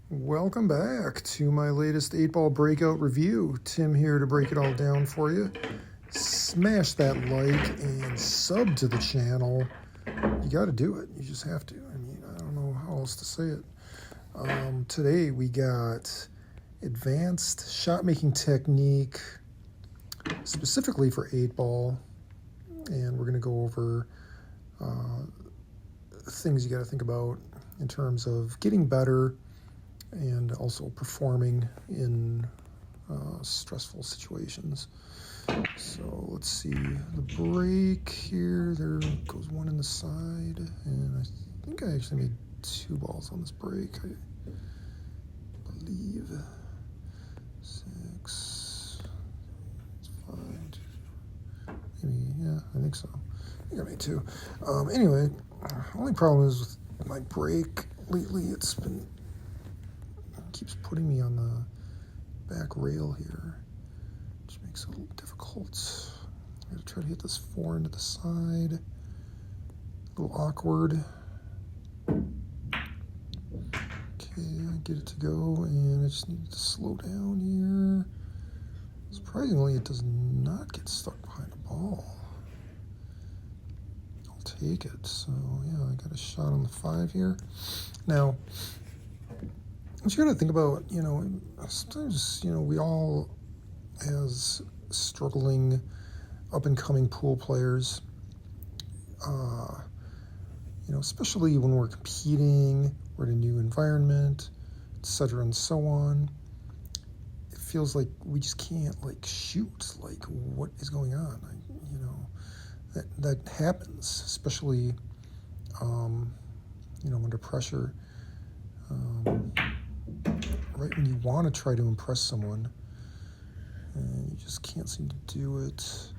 Welcome back to my latest 8-ball breakout review. Tim here to break it all down for you. Smash that like and sub to the channel. You got to do it. You just have to. I mean, I don't know how else to say it. Today we got advanced shot making technique specifically for 8-ball. And we're going to go over things you got to think about in terms of getting better and also performing in stressful situations. So let's see, the break here, there goes one in the side, and I think I actually made 2 balls on this break, I believe. 6, 5, maybe, yeah, I think so. I think I made 2. Anyway, only problem is with my break lately, keeps putting me on the back rail here, which makes it a little difficult. I gotta try to hit this 4 into the side. A little awkward. Okay, I get it to go, and I just need to slow down here. Surprisingly, it does not get stuck behind the ball. I'll take it. So yeah, I got a shot on the 5 here. Now, what you got to think about, sometimes, we all, as struggling up-and-coming pool players, especially when we're competing, we're in a new environment, etc. and so on, it feels like we just can't, shoot. What is going on? That happens, especially, under pressure. Right when you want to try to impress someone, and you just can't seem to do it.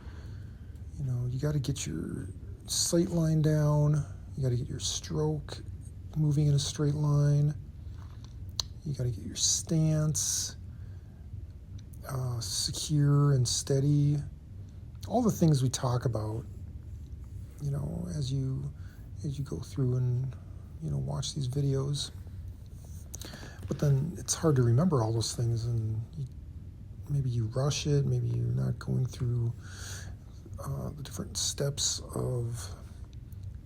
You got to get your sight line down. You got to get your stroke moving in a straight line. You got to get your stance secure and steady. All the things we talk about, as you go through and watch these videos. But then it's hard to remember all those things, and maybe you rush it, maybe you're not going through the different steps of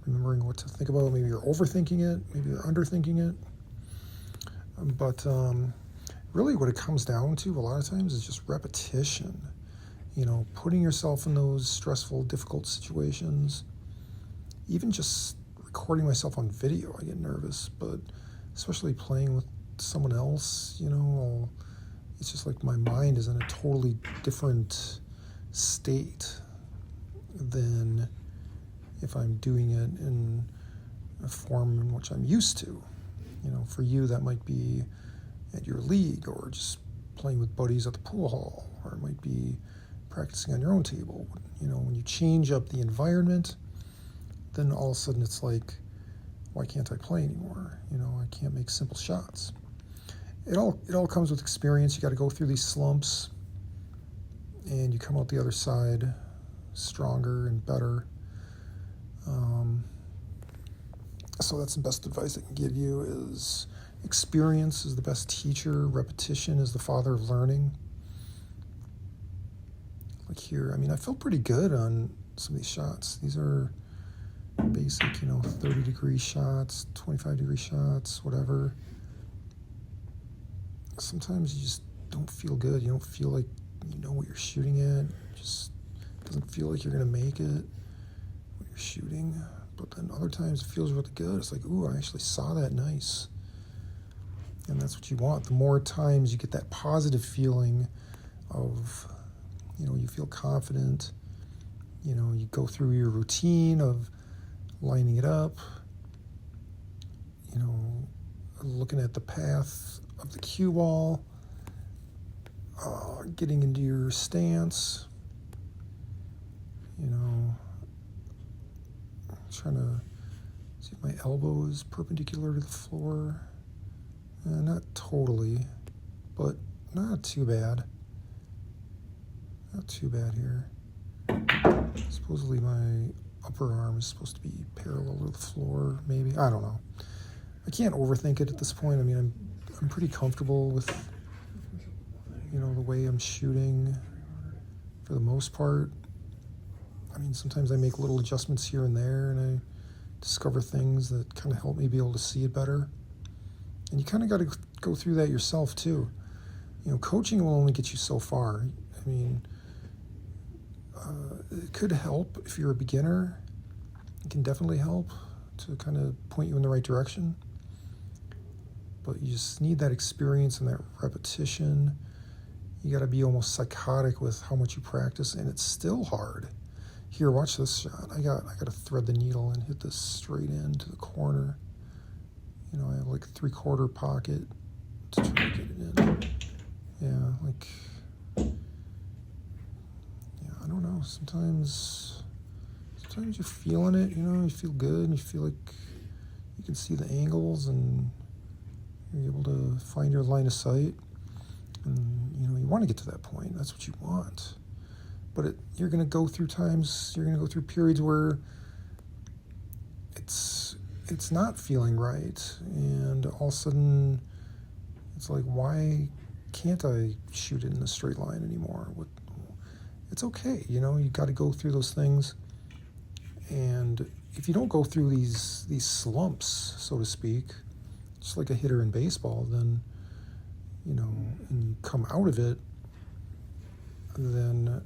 remembering what to think about. Maybe you're overthinking it, maybe you're underthinking it. But really what it comes down to a lot of times is just repetition. Putting yourself in those stressful, difficult situations. Even just recording myself on video, I get nervous, but especially playing with someone else, it's just like my mind is in a totally different state than if I'm doing it in a form in which I'm used to. For you, that might be at your league or just playing with buddies at the pool hall, or it might be practicing on your own table. When you change up the environment, then all of a sudden it's like, why can't I play anymore? I can't make simple shots. It all comes with experience. You got to go through these slumps, and you come out the other side stronger and better. So that's the best advice I can give you: is experience is the best teacher. Repetition is the father of learning. Like here, I felt pretty good on some of these shots. These are basic, 30-degree shots, 25-degree shots, whatever. Sometimes you just don't feel good. You don't feel like you know what you're shooting at. It just doesn't feel like you're going to make it when you're shooting. But then other times it feels really good. It's like, ooh, I actually saw that nice. And that's what you want. The more times you get that positive feeling of, you feel confident, you go through your routine of lining it up, looking at the path of the cue ball, getting into your stance, trying to see if my elbow is perpendicular to the floor. Not totally, but not too bad. Not too bad here. Supposedly my upper arm is supposed to be parallel to the floor, maybe. I don't know. I can't overthink it at this point. I'm I'm pretty comfortable with, the way I'm shooting for the most part. I mean, sometimes I make little adjustments here and there, and I discover things that kind of help me be able to see it better. And you kind of got to go through that yourself too. Coaching will only get you so far. I mean, it could help if you're a beginner. It can definitely help to kind of point you in the right direction. But you just need that experience and that repetition. You got to be almost psychotic with how much you practice, and it's still hard. Here, watch this shot. I got to thread the needle and hit this straight into the corner. I have like a 3/4 pocket to try to get it in. I don't know. Sometimes you're feeling it. You feel good, and you feel like you can see the angles, and you're able to find your line of sight. And you want to get to that point. That's what you want. But you're going to go through times. You're going to go through periods where it's not feeling right, and all of a sudden it's like, why can't I shoot it in a straight line anymore? It's okay, you got to go through those things. And if you don't go through these slumps, so to speak, just like a hitter in baseball, then and you come out of it, then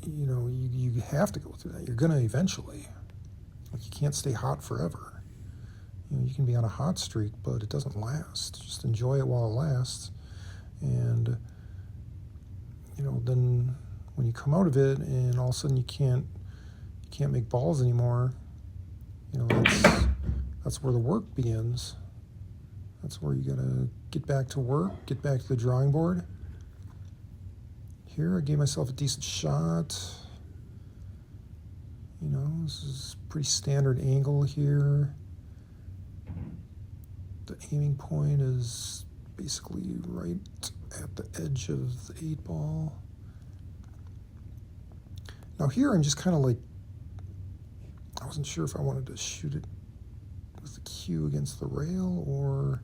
you have to go through that. You're gonna eventually. You can't stay hot forever. You can be on a hot streak, but it doesn't last. Just enjoy it while it lasts. And then when you come out of it, and all of a sudden you can't make balls anymore, that's where the work begins. That's where you gotta get back to work, get back to the drawing board. Here, I gave myself a decent shot. This is a pretty standard angle here. The aiming point is basically right at the edge of the 8-ball. Now here, I'm just kind of like, I wasn't sure if I wanted to shoot it with the cue against the rail or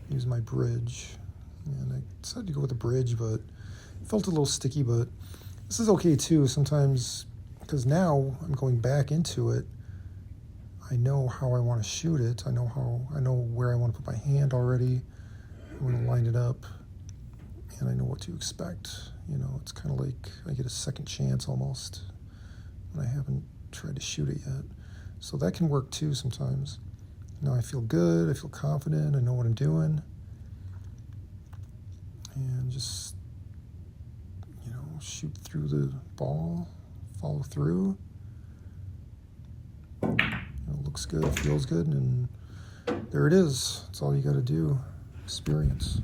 use my bridge. And I decided to go with the bridge, but it felt a little sticky, but this is okay too sometimes, because now I'm going back into it. I know how I want to shoot it. I know where I want to put my hand already. I want to line it up, and I know what to expect. It's kind of like I get a second chance almost when I haven't tried to shoot it yet. So that can work too sometimes. Now I feel good, I feel confident, I know what I'm doing. And just, shoot through the ball, follow through. It looks good, feels good, and there it is. That's all you got to do. Experience.